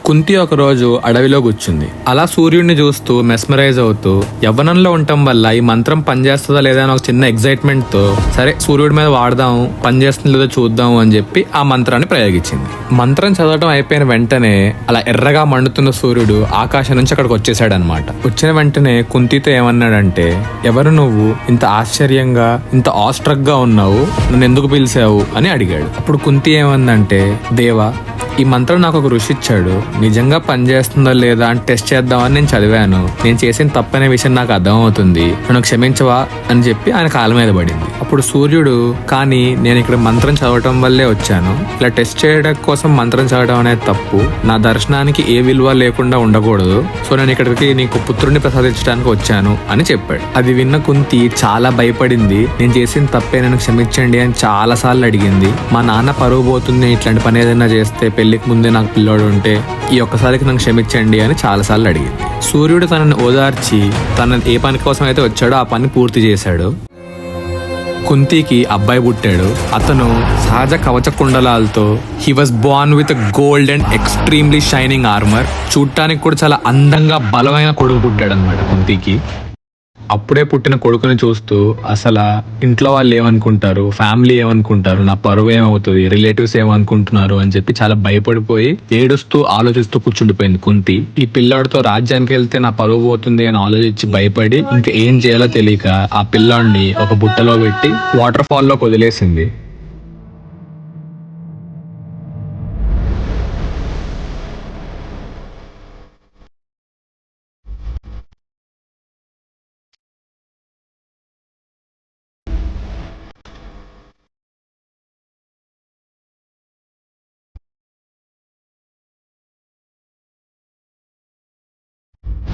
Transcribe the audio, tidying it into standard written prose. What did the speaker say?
కుంతి ఒక రోజు అడవిలో కూర్చుంది. అలా సూర్యుడిని చూస్తూ మెస్మరైజ్ అవుతూ యవ్వనంలో ఉండటం వల్ల ఈ మంత్రం పనిచేస్తుందా లేదా అని ఒక చిన్న ఎగ్జైట్మెంట్ తో సరే సూర్యుడి మీద వాడదాం, పనిచేస్తుందో లేదో చూద్దాం అని చెప్పి ఆ మంత్రాన్ని ప్రయోగించింది. మంత్రం చదవటం అయిపోయిన వెంటనే అలా ఎర్రగా మండుతున్న సూర్యుడు ఆకాశం నుంచి అక్కడికి వచ్చేసాడనమాట. వచ్చిన వెంటనే కుంతితో ఏమన్నాడంటే, ఎవరు నువ్వు, ఇంత ఆశ్చర్యంగా ఇంత ఆస్ట్రక్ గా ఉన్నావు, నన్ను ఎందుకు పిలిచావు అని అడిగాడు. అప్పుడు కుంతి ఏమందంటే, దేవా, ఈ మంత్రం నాకు ఒక ఋషి ఇచ్చాడు, నిజంగా పనిచేస్తుందో లేదా అని టెస్ట్ చేద్దామని నేను చదివాను. నేను చేసిన తప్పనే విషయం నాకు అర్థమవుతుంది, నన్ను క్షమించవా అని చెప్పి ఆయన కాళ్ళ మీద పడింది. అప్పుడు సూర్యుడు, కానీ నేను ఇక్కడ మంత్రం చదవటం వల్లే వచ్చాను, ఇలా టెస్ట్ చేయడం కోసం మంత్రం చదవడం అనేది తప్పు, నా దర్శనానికి ఏ విలువ లేకుండా ఉండకూడదు, సో నేను ఇక్కడికి నీకు పుత్రుడిని ప్రసాదించడానికి వచ్చాను అని చెప్పాడు. అది విన్న కుంతి చాలా భయపడింది. నేను చేసిన తప్పే, నన్ను క్షమించండి అని చాలా సార్లు అడిగింది. మా నాన్న పరువు పోతుంది, ఇట్లాంటి పని ఏదైనా చేస్తే, పెళ్లికి ముందే నాకు పిల్లోడు ఉంటే ఈ ఒక్కసారికి నన్ను క్షమించండి అని చాలా సార్లు అడిగింది. సూర్యుడు తనని ఓదార్చి తన ఏ పని కోసం అయితే వచ్చాడో ఆ పని పూర్తి చేశాడు. కుంతికి అబ్బాయి పుట్టాడు. అతను సహజ కవచ కుండలాలతో, he was born with gold and extremely shining armour. చూడటానికి కూడా చాలా అందంగా బలమైన కొడుకు పుట్టాడు అనమాట కుంతికి. అప్పుడే పుట్టిన కొడుకుని చూస్తూ అసలు ఇంట్లో వాళ్ళు ఏమనుకుంటారు, ఫ్యామిలీ ఏమనుకుంటారు, నా పరువు ఏమవుతుంది, రిలేటివ్స్ ఏమనుకుంటున్నారు అని చెప్పి చాలా భయపడిపోయి ఏడుస్తూ ఆలోచిస్తూ కూర్చుండిపోయింది కుంతి. ఈ పిల్లాడితో రాజ్యానికి వెళ్తే నా పరువు పోతుంది అని ఆలోచించి భయపడి ఇంకా ఏం చేయాలో తెలియక ఆ పిల్లాడిని ఒక బుట్టలో పెట్టి వాటర్ ఫాల్ లోకి వదిలేసింది.